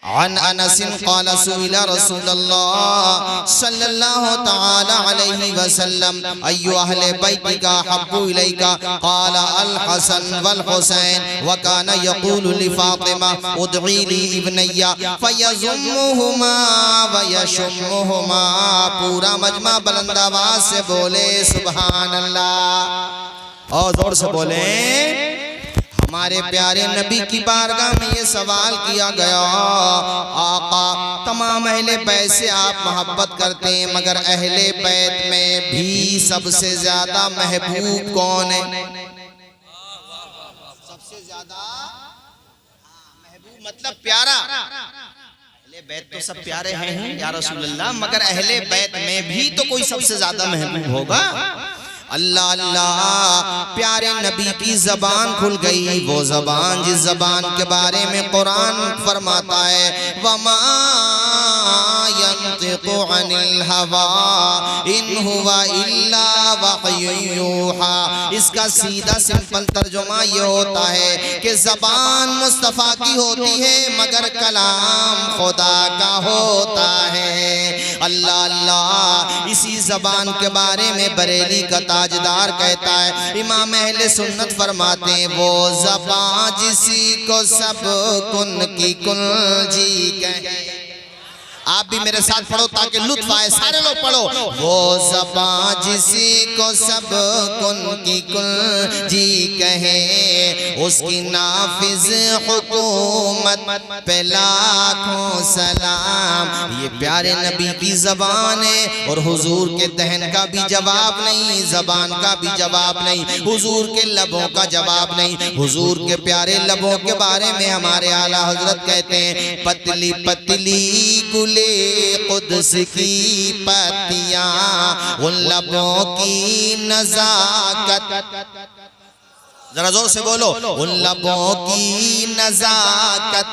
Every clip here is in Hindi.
अन अनस क़ाल सुइला रसूलुल्लाह सल्लल्लाहु तआला अलैहि वसल्लम अय्यु अहले बैतिका हब्बु इलैका क़ाल अल हसन वल हुसैन व काना यक़ूलु लि फातिमा उदई ली इब्नैया फयज़ुम्मुहुमा व यशुम्मुहुमा। पूरा मजमा बुलंद आवाज से बोले सुभान अल्लाह, और जोर से बोले। हमारे प्यारे नबी की बारगाह में ये सवाल किया गया, आका तमाम अहले बैत से आप मोहब्बत करते हैं, मगर अहले बैत में भी सबसे ज्यादा महबूब कौन है? सबसे ज्यादा महबूब मतलब प्यारा। अहले बैत तो सब प्यारे हैं या रसूल अल्लाह, मगर अहले बैत में भी तो कोई सबसे ज्यादा महबूब होगा। अल्लाह अल्लाह, प्यारे नबी की जबान खुल गई, वो जबान जिस जबान के बारे में कुरान फरमाता है वमा यंतिकु अनिल हवा इन हुवा इल्ला वह्युन यूहा। इसका सीधा सिंपल तर्जुमा ये होता है कि जबान मुस्तफ़ा की होती है मगर कलाम खुदा का होता है। अल्लाह अल्लाह, इसी जबान के बारे में बरेली का ताजदार कहता है, इमाम अहले सुन्नत फरमाते हैं वो ज़बां जिसी को सब कुन की कुन जी कहे। आप भी मेरे साथ पढ़ो ताकि लुत्फ आए, सारे लोग पढ़ो। वो ज़बां जिसी को सब कुन की कुन जी कहे, उसकी नाफिज हुकूमत पे लाखों सलाम। ये प्यारे नबी की ज़बान है और हुजूर के दहन का भी जवाब नहीं, ज़बान का भी जवाब नहीं, हुजूर के लबों का जवाब नहीं। हुजूर के प्यारे लबों के बारे में हमारे आला हजरत कहते हैं, पतली पतली गुल कुद्स की पत्तियां, उन लबों की नज़ाकत, जरा जोर से बोलो, उन लबों की नज़ाकत।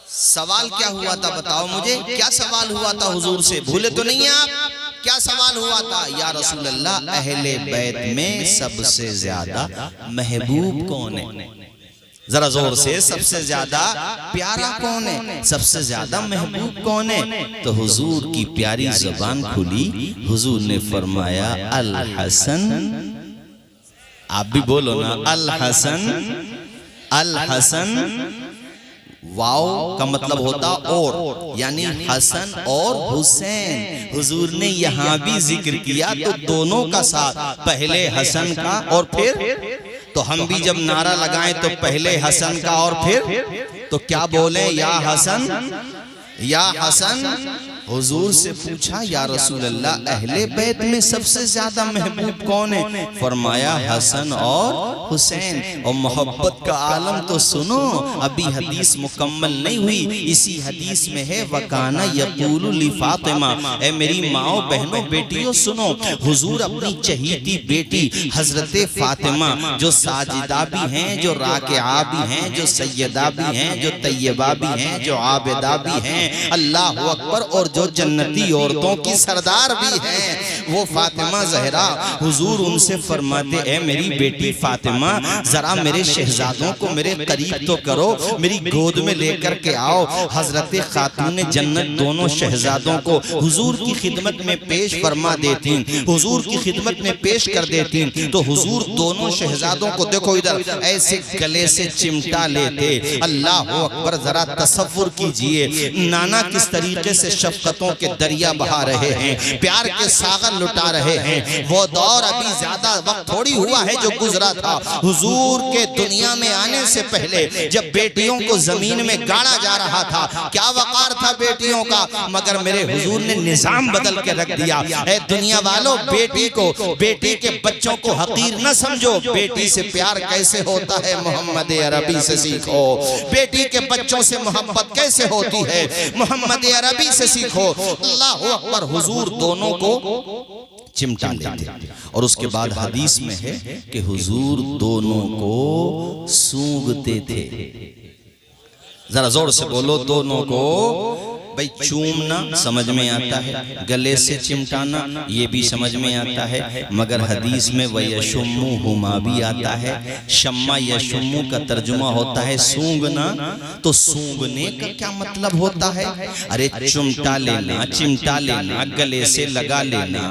सवाल क्या हुआ था बताओ मुझे, क्या सवाल हुआ था हुजूर से? भूले तो नहीं आप? क्या सवाल हुआ था? या रसूल अल्लाह, अहले बैत में सबसे ज्यादा महबूब कौन है? जरा जोर से, सबसे ज्यादा प्यारा कौन है? सबसे ज्यादा महबूब कौन है? तो हुजूर की प्यारी जबान खुली, हुजूर ने फरमाया अल हसन। आप भी बोलो ना, अल हसन। अल हसन वाव का मतलब होता और, यानी हसन और हुसैन। हुजूर ने यहाँ भी जिक्र किया तो दोनों का साथ, पहले हसन का और फिर, तो हम भी जब नारा लगाएं तो पहले हसन का और फिर, तो क्या बोले? या हसन या हसन। हुजूर से पूछा या रसूल अल्लाह, अहले बैत में सबसे ज्यादा महबूब कौन है? फरमाया हसन और हुसैन। और मोहब्बत का आलम तो सुनो, अभी हदीस मुकम्मल नहीं हुई। इसी हदीस में है वकाना यक़ूलु लि फातिमा, ए मेरी माओ बहनों बेटियों सुनो, हुजूर अपनी चहीती बेटी हजरत फातिमा, जो साजिदा भी हैं, जो राकिआ भी हैं, जो सैयदा भी हैं, जो तैयबा भी हैं, जो आबिदा भी हैं, अल्लाह अकबर, और जो जन्नती औरतों की सरदार भी हैं, वो फातिमा ज़हरा। हुजूर उनसे फरमाते, ए मेरी बेटी फातिमा, जरा मेरे शहजादों को मेरे करीब तो करो, मेरी गोद में लेकर के आओ। हजरत खातून जन्नत दोनों शहजादों को हुजूर की खिदमत में पेश फरमा देती, हुजूर की खिदमत में पेश कर देती। तो हुजूर दोनों शहजादों को, देखो इधर, ऐसे गले से चिमटा लेते। अल्लाह अकबर, जरा तसव्वुर कीजिए नाना किस तरीके से शफकतों के दरिया बहा रहे हैं, प्यार के सागर लुटा रहे हैं। वो दौर अभी ज्यादा वक्त थोड़ी हुआ है जो गुजरा था। हुजूर के दुनिया में आने से पहले जब बेटियों को जमीन में गाड़ा जा रहा था, क्या वकार था बेटियों का, मगर मेरे हुजूर ने निजाम बदल के रख दिया। ऐ दुनिया वालों, बेटी को, बेटी के बच्चों को हकीर न समझो। बेटी से प्यार कैसे होता है मोहम्मद अरबी से सीखो। बेटी के बच्चों से मोहब्बत कैसे होती है मोहम्मद अरबी से सीखो। अल्लाह अकबर। हुजूर दोनों को चिमटा लेते और उसके बाद हदीस में है कि हुजूर दोनों को सूंघते थे। जरा जोर से बोलो, दोनों को। भाई चूमना समझ में आता है, गले से चिमटाना ये भी समझ में आता है, मगर हदीस में वयशुम्मु हुमा भी आता है। शम्मा यशुम्मु का तर्जुमा होता है सूंघना, तो सूंघने का क्या मतलब होता है? अरे चुमटा लेना, चिमटा लेना, गले से लगा लेना,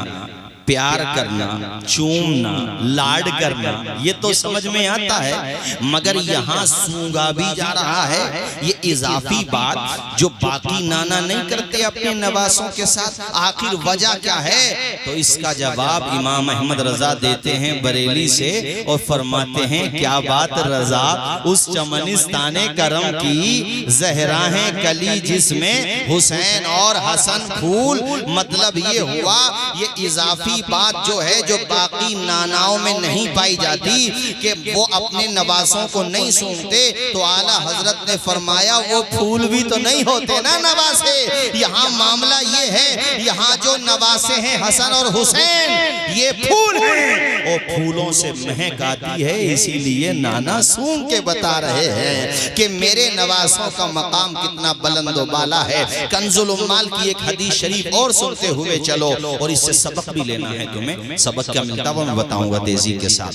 प्यार करना, चूमना, लाड करना, ये तो समझ में आता है, मगर यहाँ सूंघा भी जा रहा है। ये इजाफी बात जो बाकी नाना नहीं करते अपने नवासों के साथ, आखिर वजह क्या है? तो इसका जवाब इमाम अहमद रजा देते हैं बरेली से और फरमाते हैं क्या बात रजा, उस चमनिस्ताने करम की जहरा है कली जिसमें हुसैन और हसन फूल। मतलब ये हुआ, ये इजाफी बात जो है जो बाकी नानाओं में नहीं पाई जाती कि वो अपने नवासों को नहीं सूंघते, तो आला हजरत ने फरमाया वो फूल भी तो नहीं होते ना नवासे। यहाँ मामला ये है, यहाँ जो नवासे हैं हसन और हुसैन ये फूल हैं, और फूलों से महक आती है, इसीलिए नाना सूंघ के बता रहे हैं कि मेरे नवासों का मकाम कितना बुलंद बाला है। कंजुल उम्माल की एक हदीस शरीफ और सुनते हुए चलो, और इससे सबक भी लेना है तुम्हें। सबक क्या मिलता वो मैं बताऊंगा तेजी के साथ।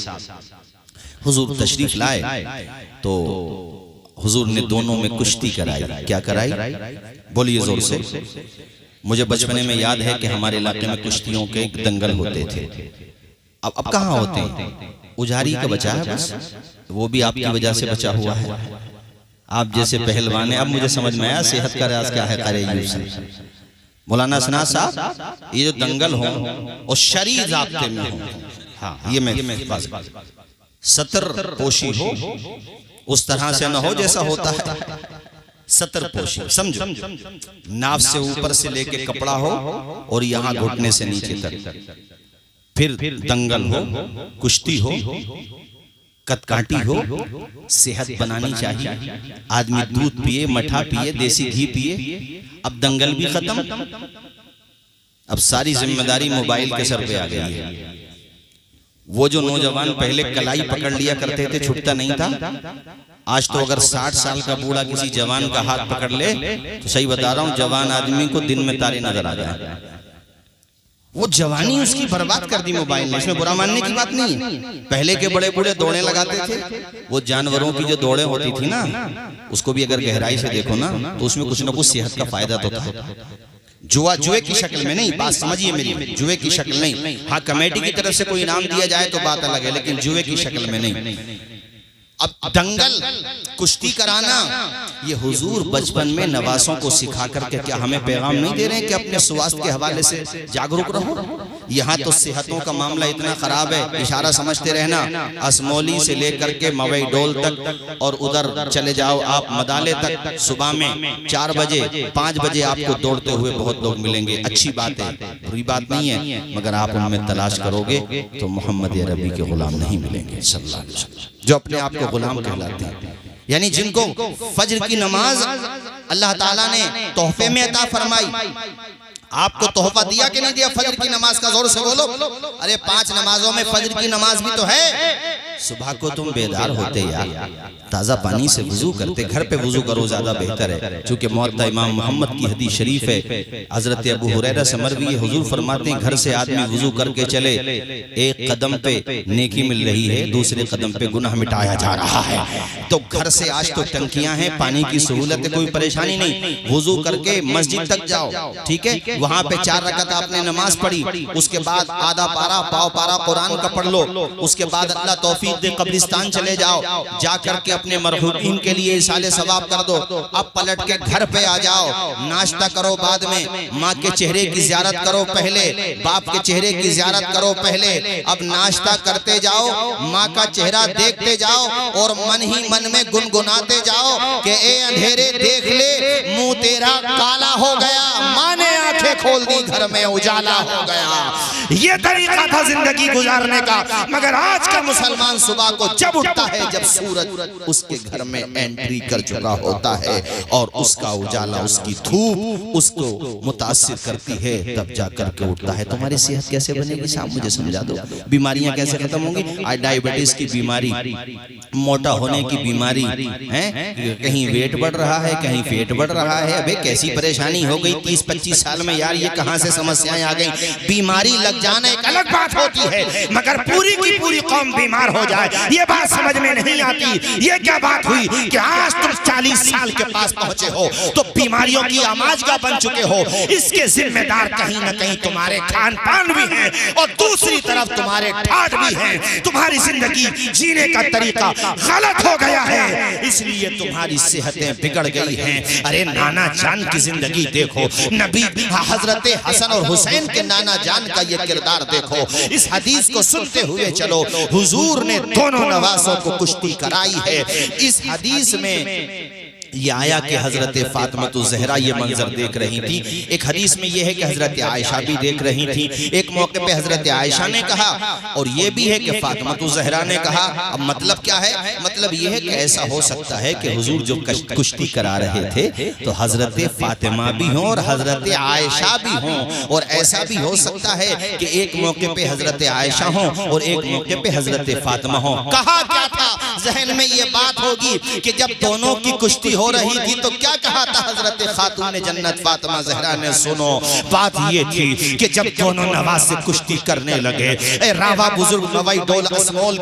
हुजूर तशरीफ लाए तो हुजूर ने दोनों में कुश्ती कराई। क्या कराई? बोलिए जोर से। मुझे बचपने में याद है कि हमारे इलाके में कुश्तियों के दंगल होते थे। अब कहाँ होते हैं? उजारी का बचा है बस, वो भी आपकी वजह से बचा हुआ है। आप जैसे पहलवान है। अब मुझे समझ में आया सेहत का राज क्या है। करे मौलाना सना साहब, ये जो दंगल हो और शरी ज़ाब्ते में हो, हाँ ये मैं सतर पोशी हो, उस तरह से न हो जैसा होता है सतर पोशी, समझो, नाव से ऊपर से लेके कपड़ा हो और यहाँ घुटने से नीचे तक, फिर दंगल हो, कुश्ती हो, कतकाटी हो, सेहत बनानी चाहिए। आदमी दूध पिए, मठा पिए, देसी घी पिए। अब दंगल भी खत्म, अब सारी जिम्मेदारी मोबाइल के सर पे आ गई है। वो जो नौजवान पहले कलाई पकड़ लिया करते थे, छूटता नहीं था, आज तो अगर 60 साल का बूढ़ा किसी जवान का हाथ पकड़ ले तो सही बता रहा हूं, जवान आदमी को दिन में तारे नजर आ जाए। वो जवानी उसकी बर्बाद कर दी मोबाइल ने। इसमें बुरा मानने की बात नहीं है। पहले के बड़े बूढ़े दौड़े लगाते थे, वो जानवरों की जो दौड़े होती थी ना, उसको भी अगर गहराई से देखो ना तो उसमें कुछ ना कुछ सेहत का फायदा तो था। जुए की शक्ल में नहीं, बात समझिए मेरी, जुए की शक्ल नहीं। हाँ कमेटी की तरफ से कोई इनाम दिया जाए तो बात अलग है, लेकिन जुए की शक्ल में नहीं। अब दंगल कुश्ती कराना, ये हुजूर बचपन में नवासों को सिखा करके क्या हमें पैगाम नहीं दे रहे हैं कि अपने स्वास्थ्य के हवाले से जागरूक रहो? यहाँ तो सेहतों का मामला इतना खराब है, इशारा समझते रहना। असमौली से लेकर के मवई डोल तक और उधर चले जाओ आप मदाले तक, सुबह में 4 बजे 5 बजे आपको दौड़ते हुए बहुत लोग मिलेंगे। अच्छी बात है, बुरी बात नहीं है, मगर आप उनमें तलाश करोगे तो मोहम्मद अरबी के गुलाम नहीं मिलेंगे सल्लल्लाहु अलैहि वसल्लम, जो अपने आप को गुलाम कहलाते हैं। यानी जिनको फज्र की नमाज अल्लाह ताला ने तोहफे में अता फरमाई। आपको तोहफा दिया कि नहीं दिया फज्र की नमाज का? जोर से बोलो। अरे 5 नमाजों में फज्र की नमाज भी तो है। सुबह को तुम बेदार होते यार, ताज़ा पानी से वुजू करते, घर पे वुजू करो ज़्यादा बेहतर है, क्योंकि मुअत्ता इमाम मोहम्मद की हदीस शरीफ है। हज़रत अबू हुरैरा से मरवी है, हुजूर फरमाते हैं घर से आदमी वुजू करके चले, एक कदम पे नेकी मिल रही है, दूसरे कदम पे गुनाह मिटाया जा रहा है। तो घर से आज तो टंकियां हैं, पानी की सहूलत है, कोई परेशानी नहीं। वुजू करके मस्जिद तक जाओ, ठीक है, वहां पे 4 रकात आपने नमाज पढ़ी, उसके बाद आधा पारा पाव पारा कुरान का पढ़ लो, उसके बाद अल्लाह तौफीक दे कब्रिस्तान चले जाओ, जा करके अपने मरहूमीन के लिए इसाले सवाब कर दो। अब पलट के घर पे आ जाओ, नाश्ता करो बाद में, माँ के चेहरे की ज़ियारत करो पहले, बाप के चेहरे की ज़ियारत करो पहले। अब नाश्ता करते जाओ, माँ का चेहरा देखते जाओ और मन ही मन में गुनगुनाते जाओ कि ए अंधेरे देख ले, मुंह तेरा काला हो गया, माँ ने आंखें खोल दी, घर में उजाला हो गया। ये तरीका था जिंदगी गुजारने का। मगर आज का मुसलमान सुबह को जब उठता है, जब सूरज उसके घर में एंट्री कर चुका होता है और उसका उजाला, उसकी धूप उसको मुतासिर करती है, तब जाकर के उठता है। तुम्हारी सेहत कैसे बनेगी साहब, मुझे समझा दो। बीमारियां कैसे खत्म होंगी? आज डायबिटीज की बीमारी, मोटा होने की बीमारी है, कहीं वेट बढ़ रहा है, कहीं पेट बढ़ रहा है। अबे कैसी परेशानी हो गई 30-25 साल में यार, ये कहां से समस्याएं आ गई। बीमारी लग जाना एक अलग बात होती है, मगर पूरी की पूरी कौम बीमार हो जाए, ये बात समझ में नहीं आती। ये क्या बात हुई कि आज तुम 40 साल के पास पहुंचे हो तो बीमारियों की आमाजगा बन चुके हो। इसके जिम्मेदार कहीं ना कहीं तुम्हारे खान पान भी हैं और दूसरी तरफ तुम्हारे ठाठ भी हैं। तुम्हारी जिंदगी जीने का तरीका गलत हो गया है, इसलिए तुम्हारी सेहतें बिगड़ गई हैं। अरे नाना जान की जिंदगी देखो, नबी हजरत हसन और हुसैन के नाना जान का ये किरदार देखो। इस हदीस को सुनते हुए चलो, हुजूर ने दोनों नवासों को कुश्ती कराई है। इस हदीस में ये आया कि हजरत फातिमा ज़हरा ये मंजर देख रही थी। एक हदीस में ये है कि हजरत आयशा भी देख रही थी। एक मौके पे हजरत आयशा ने कहा और ये भी है कि फातिमा ज़हरा ने कहा। अब मतलब क्या है? मतलब ये है कि ऐसा हो सकता है कि हुजूर जो कुश्ती करा रहे थे तो हजरत फातिमा भी हों और हजरत आयशा भी हों, और ऐसा भी हो सकता है कि एक मौके पे हजरत आयशा हों और एक मौके पे हजरत फातिमा हों। कहा क्या था जहन में ये बात होगी कि जब दोनों की कुश्ती हो रही थी तो क्या कहा था हजरत खातून जन्नत फातिमा ज़हरा ने? सुनो, बात ये थी कि जब दोनों नवाज से कुश्ती करने लगे, ए रावा बुजुर्ग नवाई डोल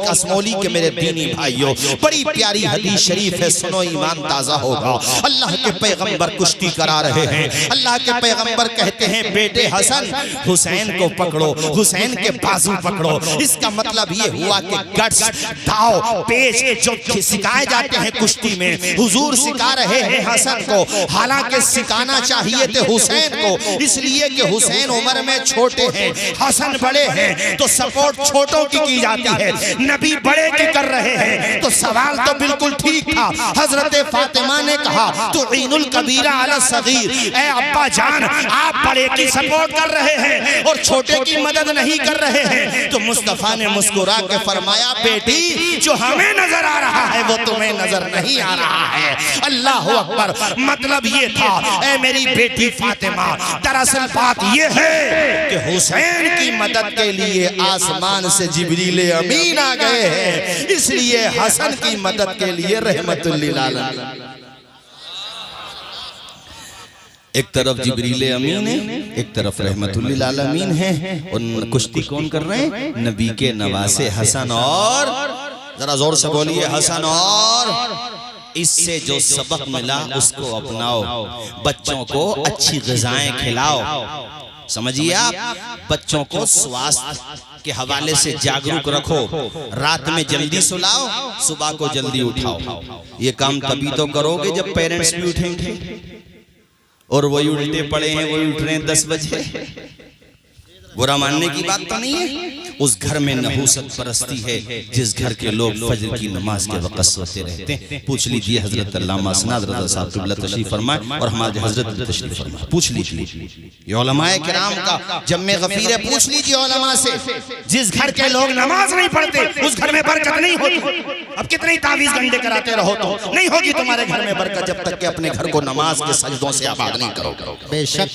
असमोली के मेरे दीनी भाइयों, बड़ी प्यारी हदीस शरीफ है, सुनो ईमान ताजा होगा। अल्लाह के पैगंबर कुश्ती करा रहे हैं। अल्लाह के पैगंबर कहते हैं, बेटे हसन हुसैन को पकड़ो, हुसैन के बाजू पकड़ो। इसका मतलब ये हुआ कि गट्स, दाव, पेच जो सिखाए जाते हैं कुश्ती में, हुजूर सिखा रहे हैं हसन को। हालांकि सिखाना चाहिए थे हुसैन को, इसलिए कि हुसैन उम्र में छोटे हैं, हसन बड़े हैं, तो सपोर्ट छोटों की जाती है। नबी बड़े की कर रहे हैं तो सवाल तो बिल्कुल ठीक था। हजरत फातिमा ने कहा तो ईनुल कबीरा अला सगीर, ए अब्बा जान आप बड़े की सपोर्ट कर रहे हैं और छोटे की मदद नहीं कर रहे हैं। तो मुस्तफा ने मुस्कुरा के फरमाया, बेटी जो हमें नजर आ रहा है वो तुम्हें नजर नहीं आ रहा है। अल्लाह अकबर। मतलब ये था, ऐ मेरी बेटी फातिमा, दरअसल बात ये है कि हुसैन की मदद के लिए आसमान से जिब्रील अमीन आ गए हैं, इसलिए हसन की मदद के लिए रहमतुल लिल आलमीन। एक तरफ जिब्रील अमीन है, एक तरफ रहमतुल लिल आलमीन है। और कुश्ती कौन कर रहे हैं? नबी के नवासे हसन और, जरा जोर से बोलिए, हसन और। इससे जो सबक मिला उसको अपनाओ, बच्चों को अच्छी ग़िज़ाएं खिलाओ। समझिए आप, बच्चों को स्वास्थ्य के हवाले से जागरूक रखो। रात में जल्दी सुलाओ, सुबह को जल्दी उठाओ। ये काम तभी तो करोगे जब पेरेंट्स भी उठेंगे, और वही उल्टे पड़े हैं, वही उठ रहे हैं 10 बजे। बुरा मानने की बात तो नहीं है। उस घर में नहूसत परस्ती है जिस घर के लोग फजर की नमाज के वक़्त सोते रहते हैं। पूछ लीजिए हजरत अल्लामा सनाद रज़ा साहब क़िबला तशरीफ़ फरमाए और हमारे हजरत तशरीफ़ फरमाए, पूछ लीजिए। ये उलमाए किराम का जम्मे गफीर है, पूछ लीजिए उलमा से। जिस घर के लोग नमाज नहीं पढ़ते उस घर में बरकत नहीं होती। अब कितने तावीज़ गंडे कराते रहो तो नहीं होगी तुम्हारे घर में बरकत, जब तक कि अपने घर को नमाज के सजदों से आबाद नहीं करोगे। बेशक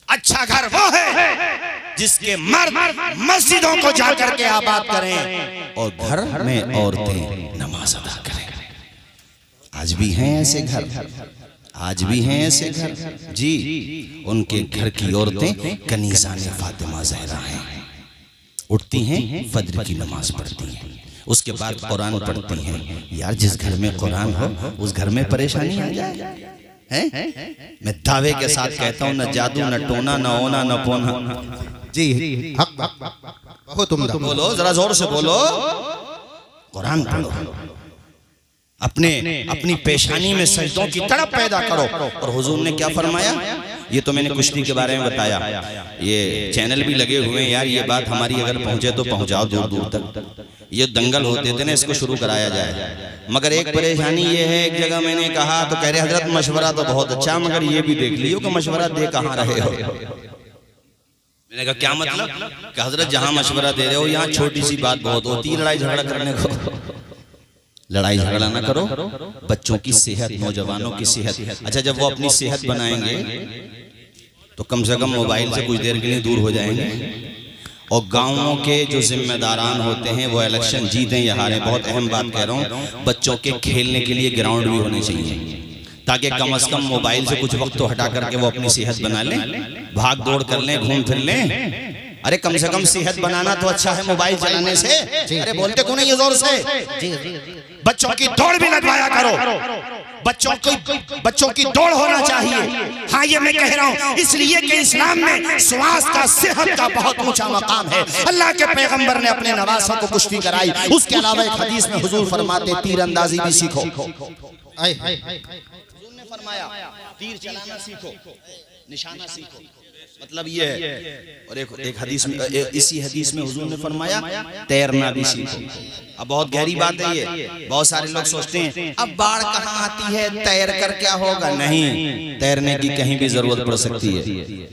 अच्छा घर वो है जिसके मर्द मस्जिदों को जाकर के आबाद करें और घर में औरतें नमाज अदा करें। आज भी हैं ऐसे घर, आज भी हैं ऐसे घर जी। उनके घर की औरतें कनीज़ाने फातिमा ज़हरा हैं, उठती हैं, फजर की नमाज पढ़ती हैं, उसके बाद कुरान पढ़ती हैं। यार जिस घर में कुरान हो उस घर में परेशानी आ जाए हैं? मैं दावे के साथ कहता हूँ, न जादू, न टोना, न ओना, न पोना। जी हक बहुत उम्दा बोलो, जरा जोर से बोलो, कुरान पढ़ो, अपनी पेशानी में सजदों की तड़प पैदा करो। और हुजूर ने क्या फरमाया? ये तो मैंने कुश्ती के बारे में बताया, ये चैनल भी लगे हुए हैं यार। ये बात हमारी अगर पहुंचे तो पहुंचाओ दूर दूर तक। ये दंगल होते थे ना, इसको शुरू कराया जाए। मगर एक परेशानी ये है, एक जगह मैंने कहा तो कह रहे हजरत मशवरा तो बहुत अच्छा, मगर ये भी देख लियो कि मशवरा दे कहाँ रहे हो। मैंने कहा क्या मतलब? कि हजरत जहाँ मशवरा दे रहे हो यहाँ छोटी सी बात बहुत होती है, लड़ाई झगड़ा करने को। लड़ाई झगड़ा ना करो, बच्चों की सेहत, नौजवानों की सेहत। अच्छा, जब वो अपनी सेहत बनाएंगे तो कम से कम मोबाइल से कुछ देर के लिए दूर हो जाएंगे। और गांवों के जो जिम्मेदारान होते हैं वो इलेक्शन जीतें या हारें, बहुत अहम बात कह रहा हूँ, बच्चों के खेलने के लिए ग्राउंड भी होने चाहिए, ताकि कम से कम मोबाइल से कुछ वक्त तो हटा करके वो अपनी सेहत बना लें, भाग दौड़ कर लें, घूम फिर लें। अरे कम से कम सेहत बनाना तो अच्छा है मोबाइल चलाने से। अरे बोलते क्यों नहीं जोर से? बच्चों की दौड़ भी लगवाया करो, बच्चों की दौड़ होना चाहिए। हाँ, ये मैं कह रहा हूँ इसलिए कि इस्लाम में स्वास्थ्य का, सेहत का बहुत ऊंचा मकाम है। अल्लाह के पैगंबर ने अपने नवासों को कुश्ती कराई। उसके अलावा एक हदीस में हुजूर फरमाते तीरंदाजी भी सीखो। हुजूर ने फरमाया तीर चलाना सीखो, निशाना सीखो, मतलब ये है। और एक हदीस में, इसी हदीस में हुजूर ने फरमाया तैरना भी सीखो। अब बहुत गहरी बात है ये। बहुत सारे लोग सोचते हैं अब बाढ़ कहाँ आती है, तैर कर क्या होगा? नहीं, तैरने की कहीं भी जरूरत पड़ सकती है।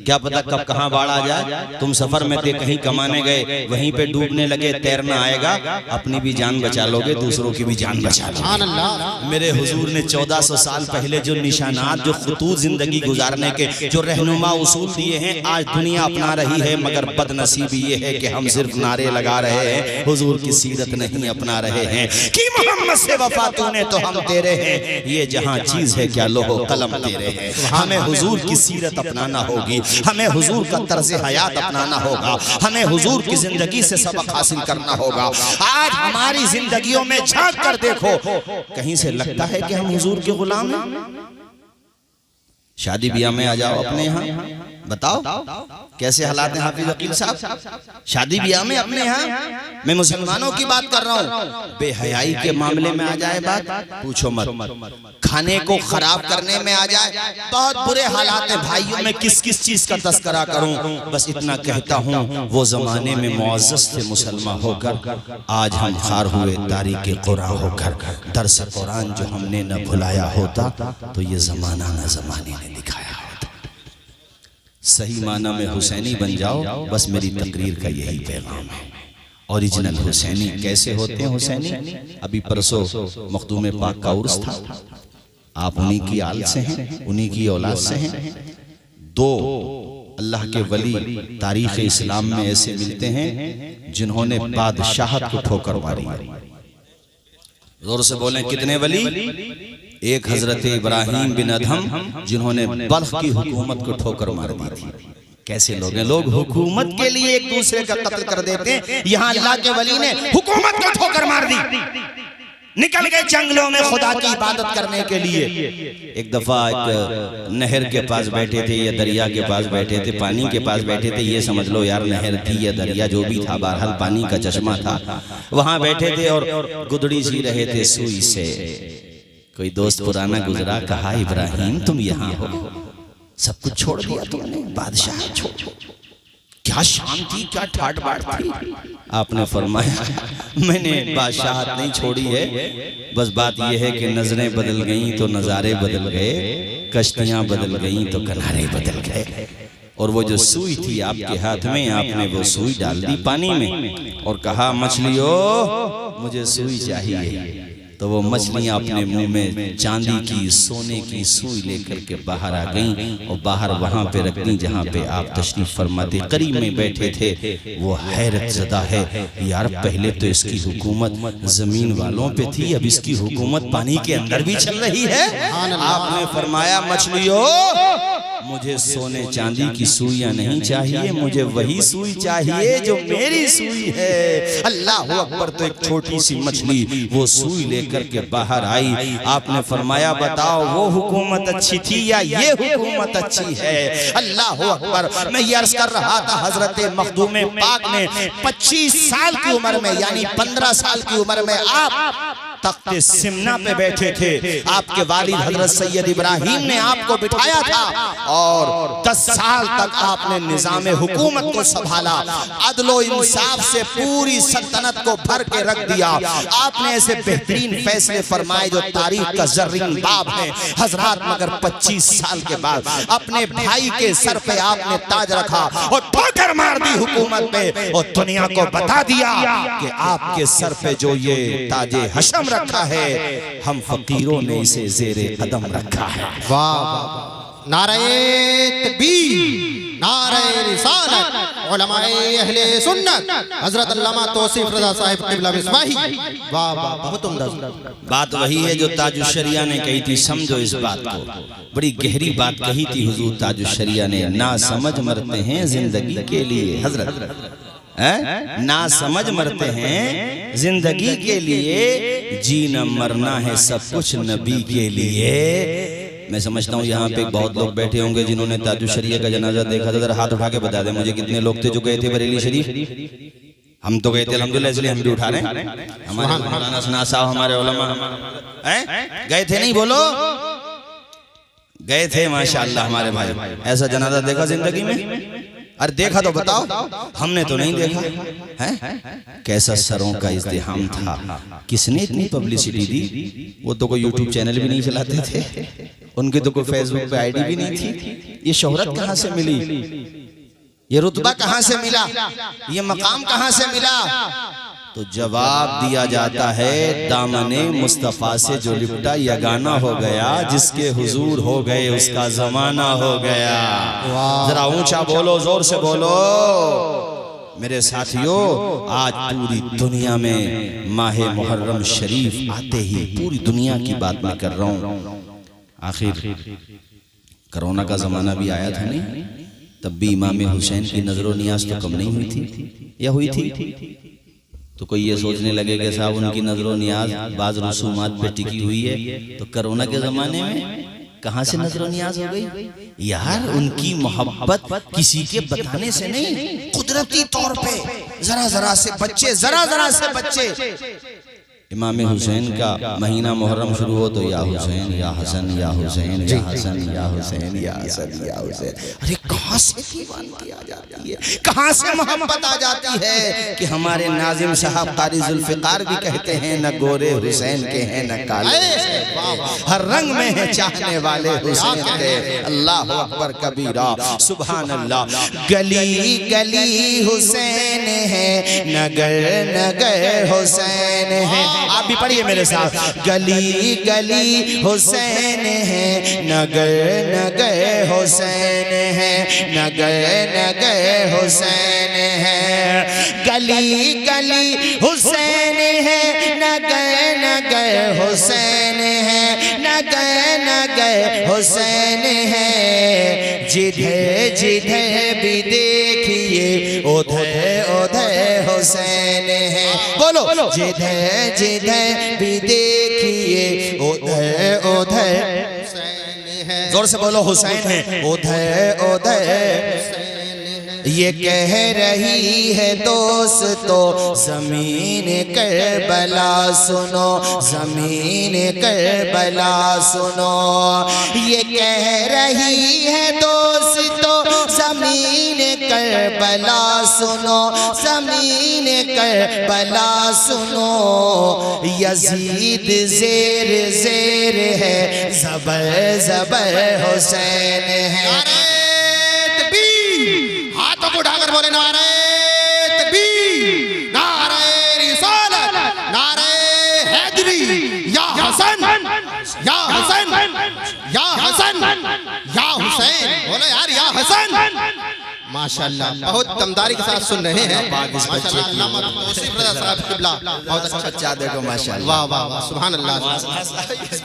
क्या पता कब कहाँ बाढ़ आ जाए। तुम सफर में थे, कहीं कमाने गए, वहीं पे डूबने लगे, तैरना आएगा, अपनी भी जान बचा लोगे, दूसरों की भी जान बचा लोगे। मेरे हुजूर ने 1400 साल पहले जो निशानात, जो खुतूत जिंदगी गुजारने के जो रहनुमा उसूल दिए हैं, आज दुनिया अपना रही है। मगर बदनसीबी ये है कि हम सिर्फ नारे लगा रहे हैं, हुजूर की सीरत नहीं अपना रहे हैं कि मोहम्मद से वफा तूने तो हम तेरे हैं, ये जहां चीज है क्या लोहो कलम तेरे हैं। हमें हुजूर की सीरत अपनाना होगी, हमें हुजूर का तर्ज हयात अपनाना होगा, हमें हुजूर की जिंदगी से सबक हासिल करना होगा। आज हमारी जिंदगियों में झांक कर देखो, कहीं से लगता है कि हम हुजूर के गुलाम हैं। शादी ब्याह में आ जाओ अपने यहाँ, बताओ कैसे हालात हैं हाफिज वकील साहब। शादी ब्याह में अपने यहाँ, मैं मुसलमानों की बात कर रहा हूँ, बेहयाई के मामले में आ जाए बात पूछो मत, खाने को खराब करने में आ जाए, बहुत बुरे हालात हैं। भाइयों में किस किस चीज का तस्करा करूं, बस इतना कहता हूं, वो जमाने में मुअज़्ज़ज़ थे मुसलमान होकर, आज हम खार हुए तारीक़ कुरान होकर। दर्स कुरान जो हमने न भुलाया होता तो ये जमाना न जमाने ने दिखाया होता। सही माना में हुसैनी बन जाओ, बस मेरी तकरीर का यही पैगाम है। ओरिजिनल हुसैनी कैसे होते हैं? हुसैनी अभी परसों मखदूम पाक का उर्स था, आप उन्हीं की आल से हैं, उन्हीं की औलाद से हैं। दो अल्लाह के वली तारीख़ इस्लाम में ऐसे मिलते हैं जिन्होंने बादशाहत को ठोकर मारी। जोर से बोलें कितने वली? एक हजरत इब्राहिम बिन अदहम जिन्होंने बल्ख की हुकूमत को ठोकर मार दी थी। कैसे लोग हैं, लोग हुकूमत के लिए एक दूसरे का कत्ल कर देते हैं। यहाँ अल्लाह के वली ने हुकूमत को ठोकर मार दी, निकल गए जंगलों में खुदा की इबादत करने के लिए। एक दफा एक नहर के पास बैठे थे या दरिया के पास बैठे थे, पानी के पास बैठे थे, ये समझ लो यार नहर थी या दरिया जो भी था, बहरहाल पानी का चश्मा था। वहां बैठे थे और गुदड़ी सी रहे थे सुई से। कोई दोस्त पुराना गुजरा, कहा इब्राहिम तुम यहाँ हो, सब कुछ छोड़ दिया तुमने, बादशाह छोड़, क्या शांति, क्या ठाट बाट थी। आपने फरमाया मैंने बादशाहत नहीं छोड़ी है, बस बात यह है कि नजरें बदल गई तो नजारे बदल गए, कश्तियां बदल गई तो किनारे बदल गए। और वो जो सुई थी आपके हाथ में, आपने वो सुई डाल दी पानी में और कहा मछलियों मुझे सुई चाहिए। तो वो मछलियां अपने मुंह में चांदी की, सोने की सुई लेकर के बाहर आ गईं और बाहर वहां पे रख दी जहां पे आप तशरीफ फरमाते करीब में बैठे थे। वो हैरत ज़दा है, यार पहले तो इसकी हुकूमत जमीन वालों पे थी, अब इसकी हुकूमत पानी के अंदर भी चल रही है। आपने फरमाया मछलियों मुझे सोने चांदी की सुइयां नहीं चाहिए, मुझे वही सुई चाहिए जो मेरी सुई है। अल्लाह अकबर। तो एक छोटी सी मछली वो सुई लेकर के बाहर आई। आपने फरमाया बताओ वो हुकूमत अच्छी थी या ये हुकूमत अच्छी है? अल्लाह अकबर। मैं ये अर्ज कर रहा था हजरत मखदूम पाक ने 25 साल की उम्र में, यानी 15 साल की उम्र में आप तख्ते सिमना पे बैठे थे, आपके वालिद हजरत सैयद इब्राहिम ने आपको बिठाया था और 10 साल तक आपने निजाम हुकूमत को संभाला, अदलो इंसाफ से पूरी सल्तनत को भर के रख दिया। आपने ऐसे बेहतरीन फैसले फरमाए जो तारीख का ज़र्रीन बाब है हजरात, मगर 25 साल के बाद अपने भाई के सर पे आपने ताज रखा और ठोकर मार दी हुकूमत पे और दुनिया को बता दिया कि आपके सर पे जो ये ताजे हशम रखा है, हम फकीरों ने इसे ज़ेरे कदम रखा है। वाह, नारे तकबीर, नारे रिसालत, उलमाए अहले सुन्नत, हजरत अल्लामा तौसीफ रज़ा साहिब क़िबला मिसबाही। वाह वाह, बहुत उम्दा बात वही है जो ताजुश शरिया ने कही थी। समझो इस बात को, बड़ी गहरी बात कही थी हुजूर ताजुश शरिया ने। ना समझ मरते हैं जिंदगी के लिए, हजरत ना समझ मरते हैं जिंदगी के लिए, जीना मरना है सब कुछ नबी के लिए। मैं समझता हूँ यहाँ पे बहुत लोग बैठे होंगे जिन्होंने ताजुश शरिया का जनाजा देखा था। जरा हाथ उठा के बता दें मुझे कितने लोग थे जो गए थे बरेली शरीफ। हम तो गए थे अल्हम्दुलिल्लाह, इसलिए हम भी उठा रहे हैं। हमारे मौलाना सना साहब, हमारे उलमा गए थे, नहीं बोलो, गए थे माशाअल्लाह हमारे भाई। ऐसा जनाजा देखा जिंदगी में? अरे देखा तो बताओ, हमने तो नहीं देखा है। कैसा सरों का इज़्तिहाम था, किसने इतनी पब्लिसिटी दी? वो तो कोई यूट्यूब चैनल भी नहीं चलाते थे, उनकी तो कोई फेसबुक पे आईडी भी नहीं थी। ये शोहरत कहाँ से मिली, ये रुतबा कहाँ से मिला, ये मकाम कहाँ से मिला? तो जवाब दिया जाता है, दामने मुस्तफ़ा से जो लिपटा यगाना हो गया, जिसके हुजूर हो गए उसका जमाना हो गया। जरा ऊंचा बोलो, जोर से बोलो मेरे साथियों। आज पूरी दुनिया में माह मुहर्रम शरीफ आते ही पूरी दुनिया की बात मैं कर रहा हूँ। आखिर कोरोना का जमाना भी आया था नहीं, तब भी इमाम हुसैन की नजर नियाज तो कम नहीं हुई थी, या हुई थी? तो कोई ये सोचने लगे कि साहब उनकी नजर नियाज बाज रसूमात पे टिकी हुई है, तो कोरोना के जमाने में कहाँ से नजर नियाज हो गई? यार उनकी मोहब्बत किसी के बताने से नहीं, कुदरती तौर पे जरा जरा से बच्चे, जरा जरा से बच्चे। इमाम हुसैन का महीना मुहर्रम शुरू हो तो या हुसैन या हसन या हुसैन या हसन या हुसैन या हसन या हुसैन। अरे कहाँ से दीवानगी आ जाती है, कहाँ से मोहब्बत आ जाती है कि हमारे नाजिम साहब कारी जुल्फ़िकार भी कहते हैं, न गोरे हुसैन के हैं न काले, हर रंग में है चाहने वाले हुसैन के। अल्लाह अकबर कबीरा, सुभान अल्लाह। गली गली हुसैन है, नगर नगर हुसैन है। आप भी पढ़िए मेरे साथ, गली गली हुसैन है, नगर नगर हुसैन है, नगर नगर हुसैन है। गली गली हुसैन है, नगर नगर हुसैन है, नगर नगर हुसैन है। जिधर जिधर भी देखिए उधर उधर हुसैन है। बोलो, जिधर जिधर भी देखिए उधर उधर हुसैन है। जोर से बोलो, हुसैन है उधर उधर। ये कह रही है दोस्तों ज़मीन करबला सुनो, ज़मीन करबला सुनो। ये कह रही है दोस्तों ज़मीन करबला सुनो, ज़मीन करबला सुनो। यजीद ज़ेर ज़ेर है, ज़बर ज़बर हुसैन है। उठाकर बोले नारे तकबीर, नारे रिसालत, नारे हैदरी। या हसन या हसन या हसन या हुसैन। बोलो यार या हसन। माशाअल्लाह, बहुत दमदारी के साथ सुन रहे हैं। माशाअल्लाह, अल्लामा तौसीफ रज़ा साहब क़िबला बहुत अच्छा देखो माशाअल्लाह। वाह वाह वाह, सुभान अल्लाह।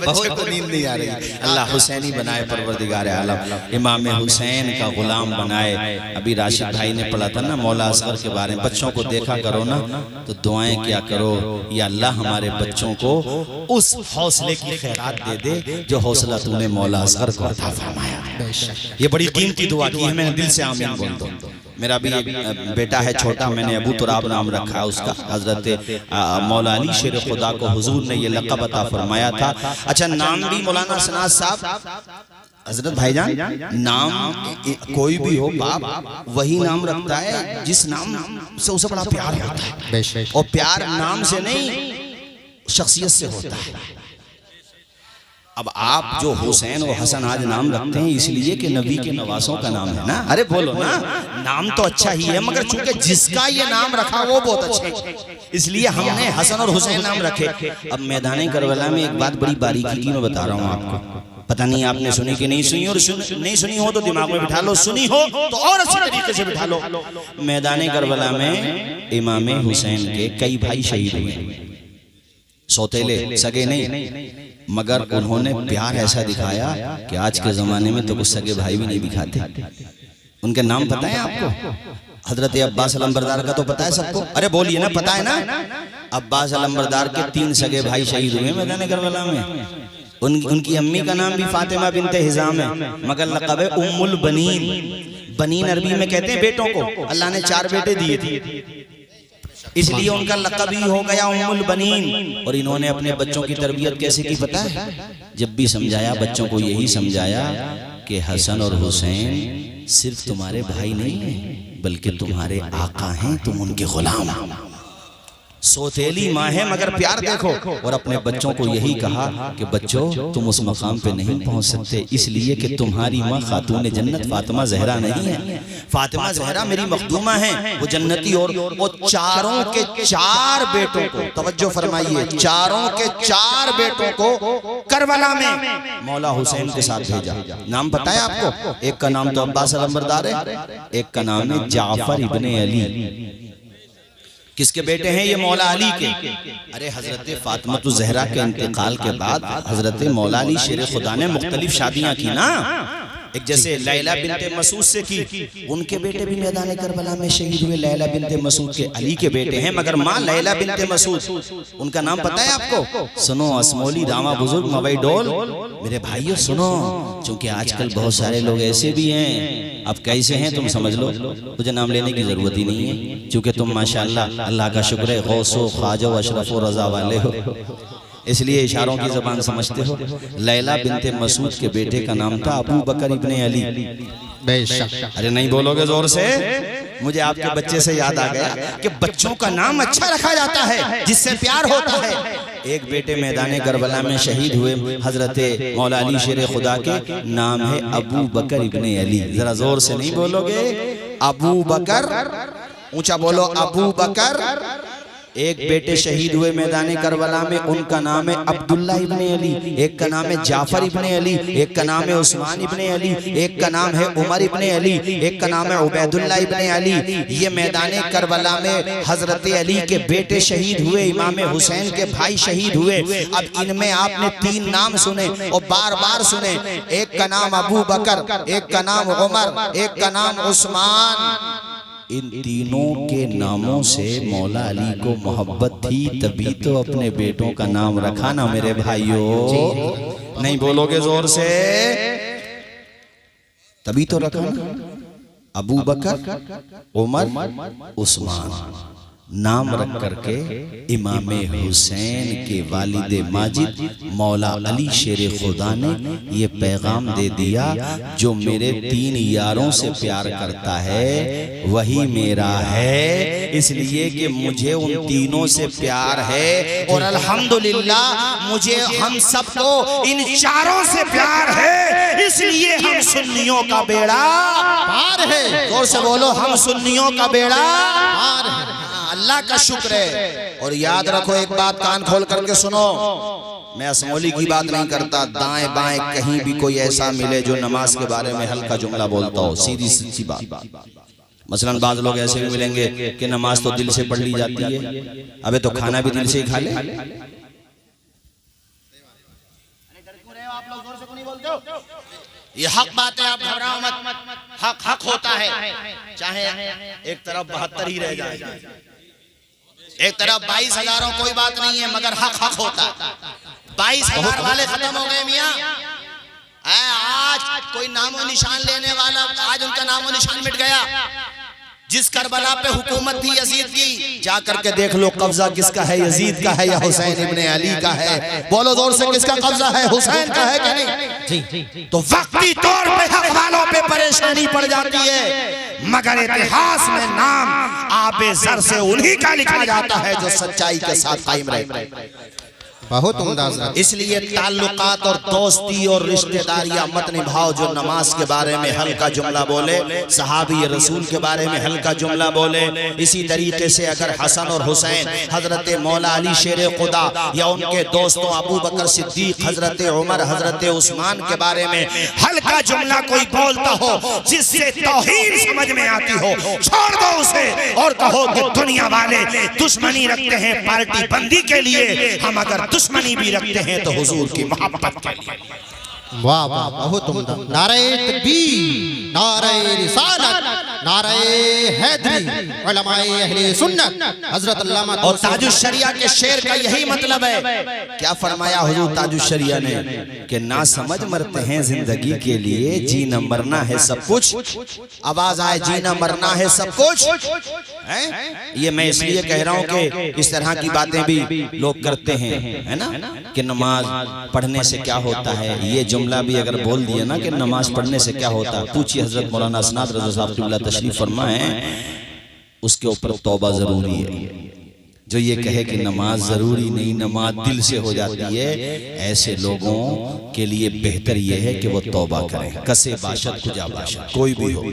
बहुत तो नींद नहीं आ रही। अल्लाह हुसैनी बनाए परवरदिगार आलम, इमाम हुसैन का गुलाम बनाए। अभी राशिद भाई ने पढ़ा था ना मौला असगर के बारे में। बच्चों को देखा करो ना तो दुआएं क्या करो, या अल्लाह हमारे बच्चों को उस हौसले की खैरात दे दे जो हौसला तूने मौला असगर को अता फरमाया। बेशक ये बड़ी कीमती दुआ की है, मैंने दिल से आमीन बोल दो। मेरा भी एक बेटा है छोटा, मैंने अबू तुराब नाम रखा है उसका। हजरत मौला अली शेर खुदा को हुजूर ने ये लक़ब अता फरमाया था। अच्छा, नाम भी मौलाना सनाज साहब, हजरत भाईजान, नाम कोई भी हो, बाप वही नाम रखता है जिस नाम से उसे बड़ा प्यार होता है। बेशक और प्यार नाम से नहीं, शख्सियत से होता है। अब आप जो हुसैन और हसन आज नाम रखते हैं इसलिए कि नबी के नवासों का नाम है ना। अरे बोलो ना, नाम तो अच्छा ही है, मगर चूंकि जिसका ये नाम रखा वो बहुत अच्छा, इसलिए हमने हसन और हुसैन नाम रखे। अब मैदान करबला में एक बात बड़ी बारीकी की मैं बता रहा हूँ आपको, पता नहीं आपने सुनी कि नहीं सुनी, और नहीं सुनी हो तो दिमाग में बिठा लो, सुनी हो तो और अच्छी तरीके से बिठा लो। मैदान करबला में इमाम हुसैन के कई भाई शहीद हुए, सौतेले सगे नहीं, मगर उन्होंने प्यार ऐसा दिखाया कि आज के जमाने में तो कुछ सगे भाई भी नहीं दिखाते। उनके नाम पता है आपको? हजरत अब्बास अलंबरदार का तो पता है सबको, अरे बोलिए ना, पता है ना? अब्बास अलंबरदार के 3 सगे भाई शहीद हुए मैदान करबला में। उनकी अम्मी का नाम भी फातिमा बिनते हिजाम है, मगर लक़ब है उम्मुल बनीन। बनीन अरबी में कहते हैं बेटों को, अल्लाह ने 4 बेटे दिए थे, इसलिए उनका लक़ब ही हो गया उम्मुल बनीन। और इन्होंने अपने बच्चों की तरबियत कैसे की पता है? जब भी समझाया बच्चों को यही समझाया कि हसन और हुसैन सिर्फ तुम्हारे भाई नहीं हैं, बल्कि तुम्हारे आका हैं, तुम उनके गुलाम। सौतेली माँ है मगर प्यार देखो। और अपने बच्चों को यही कहा कि बच्चों तुम उस मकाम पे नहीं पहुंच सकते, इसलिए कि तुम्हारी माँ खातून जन्नत फातिमा जहरा नहीं है। फातिमा जहरा मेरी मखदूमा है, वो जन्नती। और वो चारों के 4 बेटों को, तवज्जो फरमाइए, चारों के 4 बेटों को करबला में मौला हुसैन के साथ भेजा। नाम पता है आपको? एक का नाम तो अब्बास अलंबरदार है, एक का नाम है जाफर इब्ने अली। किसके बेटे हैं ये? मौला अली के। अरे हजरत फातिमा ज़हरा के इंतकाल के बाद हजरत मौला अली शेर खुदा ने मुख्तलिफ शादियां की ना। एक जैसे लैला बिनते मसूद से की, उनके बेटे भी मैदान करबला में शहीद हुए। लैला बिनते मसूद के अली के बेटे हैं, मगर माँ लैला बिनते मसूद, उनका नाम पता है आपको? सुनो, असमोली रामा बुजुर्ग मवई डोल, मेरे भाइयों सुनो, क्योंकि आजकल बहुत सारे लोग ऐसे भी हैं। अब कैसे हैं तुम समझ लो, मुझे नाम लेने की जरूरत ही नहीं है, क्योंकि तुम माशाअल्लाह अल्लाह का शुक्र है गौसो ख्वाजो अशरफो रजा वाले हो, इसलिए इशारों की जबान समझते हो। लैला बिनते मसूद के बेटे का नाम था अबू बकर इब्ने अली। बेशक। अरे नहीं बोलोगे जोर से? मुझे आपके बच्चे से याद आ गया कि बच्चों का नाम अच्छा रखा जाता है जिससे प्यार होता है। एक बेटे मैदान करबला में शहीद हुए हजरत मौला अली शेर खुदा के, नाम है अबू बकर इब्ने अली। जरा जोर से नहीं बोलोगे? अबू बकर, ऊंचा बोलो, अबू बकर। एक बेटे शहीद हुए मैदान करबला में, उनका नाम है अब्दुल्ला इब्ने अली, एक का नाम है जाफर इब्ने अली, एक का नाम है उस्मान इब्ने अली, एक का नाम है उमर इब्ने अली, एक का नाम है उबैदुल्ला इब्ने अली। ये मैदान करबला में हजरत अली के बेटे शहीद हुए, इमाम हुसैन के भाई शहीद हुए। अब इनमें आपने 3 नाम सुने और बार बार सुने। एक का नाम अबू बकर, एक का नाम उमर, एक का नाम उस्मान। इन तीनों के नामों से मौला अली को मोहब्बत थी, तभी तो अपने बेटों का नाम रखा ना मेरे भाइयों। नहीं बोलोगे जोर से? तभी तो रखा ना। अबू बकर, उमर, उस्मान नाम रख करके इमाम हुसैन के वालिद माजिद मौला अली शेर खुदा ने ये पैगाम दे दिया, जो मेरे 3 यारों से प्यार करता है वही मेरा है, इसलिए कि मुझे उन तीनों से प्यार है। और अल्हम्दुलिल्लाह मुझे हम सबको इन 4 से प्यार है, इसलिए हम सुन्नियों का बेड़ा पार है। जोर से बोलो, हम सुन्नियों का बेड़ा पार है। अल्लाह का शुक्र है। और याद रखो एक बात, कान खोल करके सुनो, मैं असमौली की बात नहीं करता। दाएं बाएं कहीं भी कोई ऐसा मिले जो नमाज के बारे में हल्का जुमला बोलता हो, सीधी सच्ची बात। मसलन बाज लोग ऐसे भी मिलेंगे कि नमाज तो दिल से पढ़ ली जाती है, अबे तो खाना भी दिल से ही खा ले। ये हक बात है, आप घबराओ मत। हक हक होता है, चाहे एक तरफ 72 ही रह जाए, एक तरफ 22,000 कोई बात नहीं है, मगर हक हक होता है। 22,000 वाले खत्म हो गए मियाँ। आज कोई नामो निशान लेने वाला, आज उनका नामो निशान मिट गया। जिस करबला पे हुकूमत थी यजीद की, जा करके देख लो कब्जा किसका है, यजीद का है या हुसैन इब्ने अली का है? बोलो जोर से, किसका कब्जा है? हुसैन का है कि नहीं? जी। तो वक्ती तौर पे हक वालों पे परेशानी पड़ जाती है, मगर इतिहास में नाम आबे ज़र से उन्हीं का लिखा जाता है जो सच्चाई के साथ कायम रहे। बहुत उम्दा हज़रत। इसलिए ताल्लुकात और दोस्ती और रिश्तेदारियां मत निभाओ। जो नमाज के बारे में हल्का जुमला बोले, सहाबी रसूल के बारे में हल्का जुमला बोले, इसी तरीके से अगर हसन और हुसैन, हजरत मौला अली शेर खुदा या उनके दोस्तों अबू बकर सिद्दीक, हजरत उमर, हजरत उस्मान के बारे में हल्का जुमला कोई बोलता हो जिससे तौहीन समझ में आती हो, छोड़ दो उसे और कहो कि दुनिया वाले दुश्मनी रखते हैं पार्टी बंदी के लिए, हम अगर दुश्मनी भी रखते हैं तो हुजूर की मोहब्बत के लिए। वाह वाह, बहुत उम्दा। नारे तकबीर, नारे रिसालत, नारे हैदरी, उलमाए अहले सुन्नत, हजरत अल्लामा और ताजुश शरिया के शेर का यही मतलब है। क्या फरमाया हुजूर ताजुश शरिया ने कि ना समझ मरते हैं जिंदगी के लिए, जीना मरना है सब कुछ। आवाज आए, जीना मरना है सब कुछ है? ये मैं इसलिए कह रहा हूँ कि इस तरह की बातें भी लोग करते हैं, है ना, कि नमाज पढ़ने से क्या होता है। ये जुमला भी अगर बोल दिया ना कि नमाज पढ़ने से क्या होता है, पूछिए हजरत मौलाना असनाद रज़ा साहब क़िबला तशरीफ फरमा है, उसके ऊपर तौबा जरूरी है। जो ये कहे कि नमाज जरूरी नहीं, नमाज दिल से हो जाती है, ऐसे लोगों के लिए बेहतर ये है कि वो तौबा करें। कसे बाशत कुजा बाशत, कोई भी हो,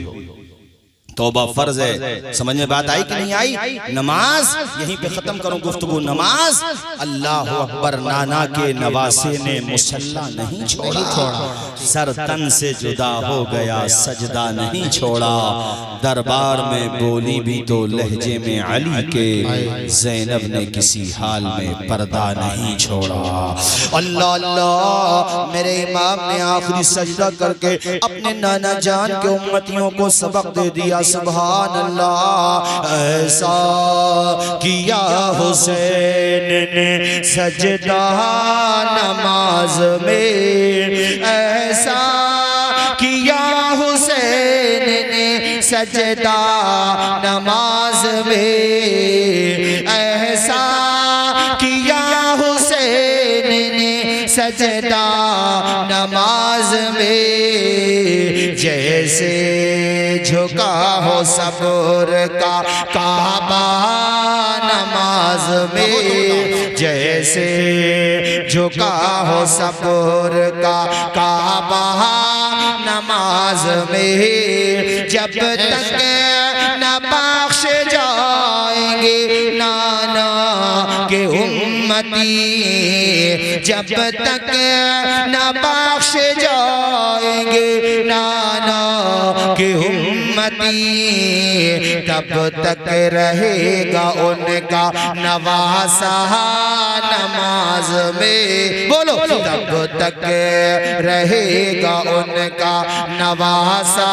तौबा फर्ज है। समझ में बात आई कि नहीं आई? नमाज, यहीं पे खत्म करूं गुफ्तगू। नमाज, अल्लाह अकबर नाना के नवासे ने मुसल्ला नहीं छोड़ा, सर तन से जुदा हो गया सजदा नहीं छोड़ा, दरबार में बोली भी तो लहजे में अली के, ज़ैनब ने किसी हाल में पर्दा नहीं छोड़ा। अल्लाह अल्लाह, मेरे इमाम ने आखिरी सजदा करके अपने नाना जान के उम्मतियों को सबक दे दिया। सुभान अल्लाह, ऐसा किया हुसैन ने सजदा नमाज में, ऐसा किया हुसैन ने सजदा नमाज में, ऐसा किया हुसैन ने सजदा नमाज में, जैसे झुका हो सब्र का काबा नमाज में, जैसे झुका हो सब्र का काबा नमाज में, जब तक न बख्श जाएंगे नाना के उम्मती, जब तक न बख्श जाएंगे नाना के उम्मती, तब तक रहेगा उनका नवासा नमाज में। बोलो, तब तक रहेगा उनका नवासा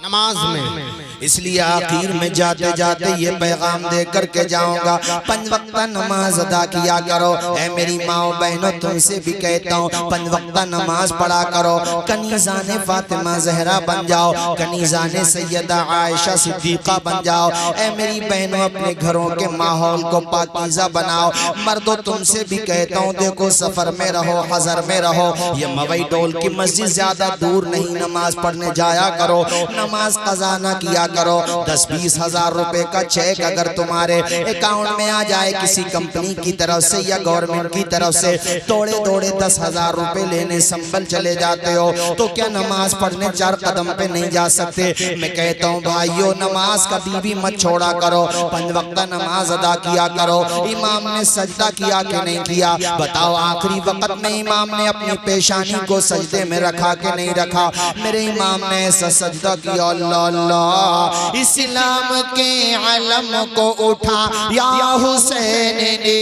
नमाज में। इसलिए आखिर में जाते जाते ये पैगाम दे करके जाऊंगा, 5 वक्त नमाज अदा किया करो। ऐ मेरी माओ बहनों, तुमसे भी कहता हूँ 5 वक्त नमाज पढ़ा करो। कनीज़ाने फातिमा जहरा बन जाओ, कनीज़ाने सैयदा आयशा सिद्दीक़ा बन जाओ। ऐ मेरी बहनों, अपने घरों के माहौल को पाकीज़ा बनाओ। मर्दों, तुमसे भी कहता हूँ, देखो सफर में रहो, हज़र में रहो, ये मवई डोल की मस्जिद ज्यादा दूर नहीं, नमाज पढ़ने जाया करो। नमाज कज़ा ना किया करो। 10-20 हजार रुपए का चेक अगर तुम्हारे अकाउंट में आ जाए किसी कंपनी की तरफ से या गवर्नमेंट की तरफ से, तोड़े तोड़े 10,000 रुपए लेने संभल चले जाते हो, तो क्या नमाज पढ़ने 4 कदम पे नहीं जा सकते? मैं कहता हूँ भाइयों, नमाज कभी भी मत छोड़ा करो, 5 वक्त नमाज अदा किया करो। इमाम ने सजदा किया कि नहीं किया? बताओ, आखिरी वक्त में इमाम ने अपनी पेशानी को सजदे में रखा कि नहीं रखा? मेरे इमाम ने ऐसा सजदा किया, अल्लाह अल्लाह, इस्लाम के अलम को उठा या हुसैन ने,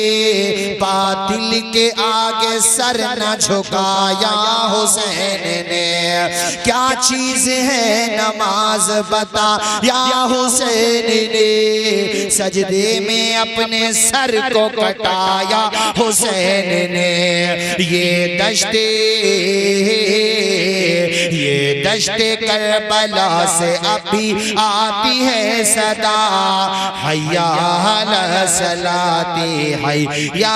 बातिल के आगे सर न झुकाया हुसैन ने। क्या चीज है नमाज बता या हुसैन ने, सजदे में अपने सर को कटाया हुसैन ने। ये दश्ते दश्ते करबला से अभी आती है सदा, हय्या अला सलाती हय्या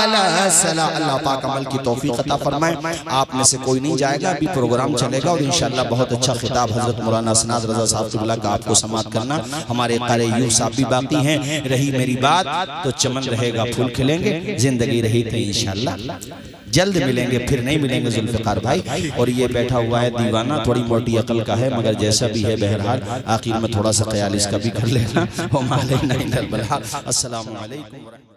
अला सला। अल्लाह पाक अमल की तौफीक अता फरमाए। आप में से कोई नहीं जाएगा, अभी प्रोग्राम चलेगा और इंशाअल्लाह बहुत अच्छा खिताब हजरत मौलाना असनाद रजा साहब क़िबला का आपको समाअत करना। हमारे क़ारी यूसुफ साहब भी बाकी हैं। रही मेरी बात तो चमन रहेगा, फूल खिलेंगे, जिंदगी रही तो इंशाअल्लाह जल्द मिलेंगे, फिर नहीं मिलेंगे जुल्फ़िकार भाई। और ये बैठा हुआ है दीवाना, थोड़ी मोटी अकल का है मगर जैसा भी है बहरहाल आखिर में थोड़ा सा ख्याल इसका भी कर लेना। अस्सलामु अलैकुम।